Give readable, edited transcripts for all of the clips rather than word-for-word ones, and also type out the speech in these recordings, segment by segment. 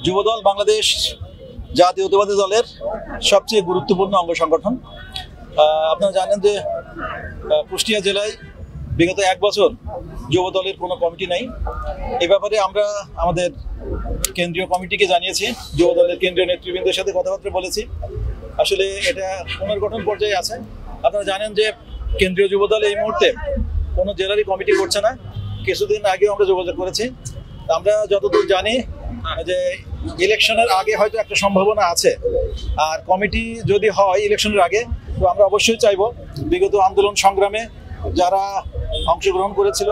যুবদল বাংলাদেশ জাতীয়তাবাদী দলের সবচেয়ে গুরুত্বপূর্ণ অঙ্গ সংগঠন। আপনারা জানেন যে কুষ্টিয়া জেলায় বিগত 1 বছর যুবদলের কোনো কমিটি নাই। এই ব্যাপারে আমরা আমাদের কেন্দ্রীয় কমিটিকে জানিয়েছি, যুবদলের কেন্দ্রীয় নেতৃবৃন্দের সাথে কথাবার্তা বলেছি। আসলে এটা পুনর্গঠন পর্যায়ে আছে। আপনারা জানেন যে কেন্দ্রীয় যুবদল এই মুহূর্তে কোনো জেলারই কমিটি করছে না। কিছুদিন আগেও আমরা যোগাযোগ করেছি। আমরা যতদূর জানি যে ইলেকশনের আগে হয়তো একটা সম্ভাবনা আছে, আর কমিটি যদি হয় ইলেকশনের আগে, তো আমরা অবশ্যই চাইব বিগত আন্দোলন সংগ্রামে যারা অংশগ্রহণ করেছিল,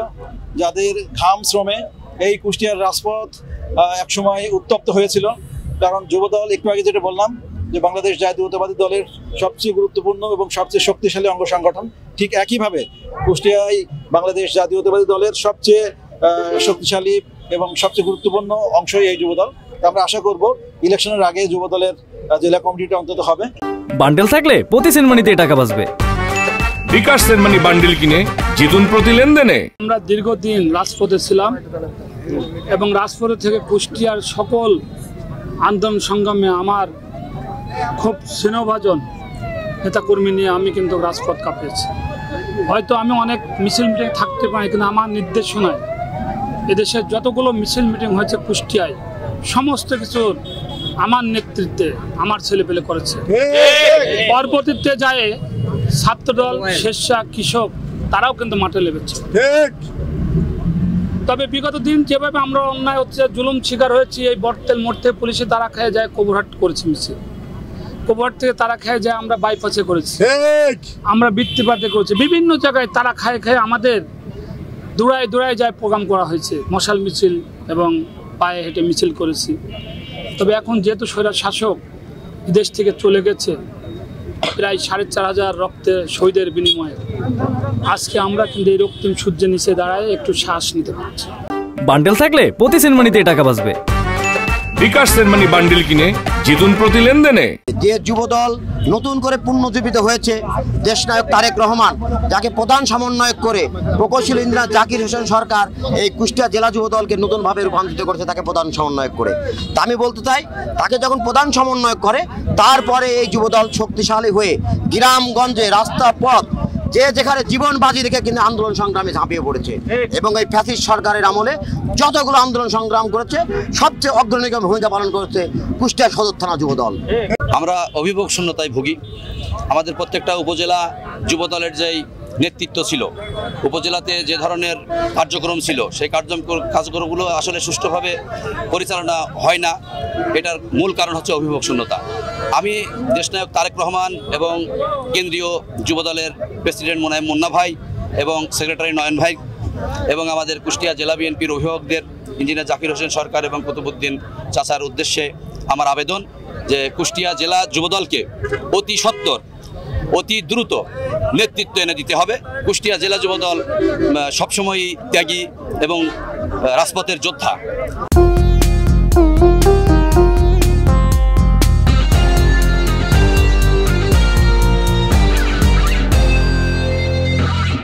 যাদের ঘাম শ্রমে এই কুষ্টিয়ার রাজপথ একসময় উত্তপ্ত হয়েছিল। কারণ যুবদল একটু আগে যেটা বললাম যে বাংলাদেশ জাতীয়তাবাদী দলের সবচেয়ে গুরুত্বপূর্ণ এবং সবচেয়ে শক্তিশালী অঙ্গ সংগঠন, ঠিক একইভাবে কুষ্টিয়ায় বাংলাদেশ জাতীয়তাবাদী দলের সবচেয়ে শক্তিশালী এবং সবচেয়ে গুরুত্বপূর্ণ অংশই এই যুবদল। আমরা আশা করব ইলেকশনের আগে যুবদলের জেলা কমিটিটা অন্তত হবে। বান্ডেল থাকলে প্রতি সেনমানিতে টাকা বাঁচবে। বিকাশ সেনমানি বান্ডেল কিনে জিতুন প্রতি লেনদেনে। আমরা দীর্ঘদিন রাজপথে ছিলাম এবং রাজপথে থেকে কুষ্টিয়ার সকল আন্দোলন সংগ্রামে আমার খুব স্নেহভাজন নেতাকর্মী নিয়ে আমি কিন্তু রাজপথ কাঁপিয়েছি। হয়তো আমি অনেক মিছিল মিটিং থাকতে পারি, কিন্তু আমার নির্দেশনায় এদেশের যতগুলো মিছিল মিটিং হয়েছে কুষ্টিয়ায় সমস্ত কিছু আমার নেতৃত্বে আমার ছেলেপেলে করেছে। পরবর্তীতে যায় ছাত্রদল, স্বেচ্ছাসেবক, কৃষক তারাও কিন্তু মাঠে লেগেছে। তবে বিগত দিন যেভাবে আমরা অন্যায় হচ্ছে জুলুম শিকার হয়েছি, এই বর্তেল মোড়তে পুলিশে তারা খেয়ে যায়, কবুরহাট করেছি মিছিল, কবুরহাট থেকে তারা খেয়ে যায়, আমরা বাইপাসে করেছি, আমরা বৃত্তিপাতে করেছি, বিভিন্ন জায়গায় তারা খায় খেয়ে আমাদের দূরায় দূরায় যায় প্রোগ্রাম করা হয়েছে, মশাল মিছিল এবং পায়ে হেঁটে মিছিল করেছি। তবে এখন যেহেতু স্বৈরাচার শাসক দেশ থেকে চলে গেছে, প্রায় 4,500 রক্তের শহীদের বিনিময়ে আজকে আমরা কিন্তু এই রক্তিম সূর্যের নিচে দাঁড়ায় একটু শ্বাস নিতে পারছি। বান্ডেল থাকলে প্রতি সেনমানিতে টাকা বাঁচবে। বিকাশ সেনমানি বান্ডেল কিনে জিতুন প্রতি লেনদেনে। যে যুবদল নতুন করে পুনর্জীবিত হয়েছে, দেশনায়ক তারেক রহমান যাকে প্রধান সমন্বয়ক করে প্রকৌশলী ইঞ্জিনিয়ার জাকির হোসেন সরকার এই কুষ্টিয়া জেলা যুবদলকে নতুনভাবে রূপান্তরিত করেছে, তাকে প্রধান সমন্বয়ক করে। তা আমি বলতে চাই, তাকে যখন প্রধান সমন্বয়ক করে, তারপরে এই যুবদল শক্তিশালী হয়ে গ্রামগঞ্জে রাস্তা পথ যে যেখানে জীবন বাজি রেখে কিন্তু আন্দোলন সংগ্রামে ঝাঁপিয়ে পড়েছে এবং এই ফ্যাসিস্ট সরকারের আমলে যতগুলো আন্দোলন সংগ্রাম করেছে সবচেয়ে অগ্রণী ভূমিকা পালন করেছে কুষ্টিয়া সদর থানা যুবদল। আমরা অভিভাবক শূন্যতায় ভুগি। আমাদের প্রত্যেকটা উপজেলা যুবদলের যেই নেতৃত্ব ছিল, উপজেলাতে যে ধরনের কার্যক্রম ছিল, সেই কার্যক্রমগুলো আসলে সুষ্ঠুভাবে পরিচালনা হয় না। এটার মূল কারণ হচ্ছে অভিভাবক শূন্যতা। আমি দেশনায়ক তারেক রহমান এবং কেন্দ্রীয় যুবদলের প্রেসিডেন্ট মোনায়েম মুন্না ভাই এবং সেক্রেটারি নয়ন ভাই এবং আমাদের কুষ্টিয়া জেলা বিএনপির অভিভাবকদের ইঞ্জিনিয়ার জাকির হোসেন সরকার এবং কুতুবুদ্দিন চাচার উদ্দেশ্যে আমার আবেদন যে কুষ্টিয়া জেলা যুবদলকে অতি সত্বর, অতি দ্রুত নেতৃত্ব এনে দিতে হবে। কুষ্টিয়া জেলা যুবদল সবসময়ই ত্যাগী এবং রাজপথের যোদ্ধা।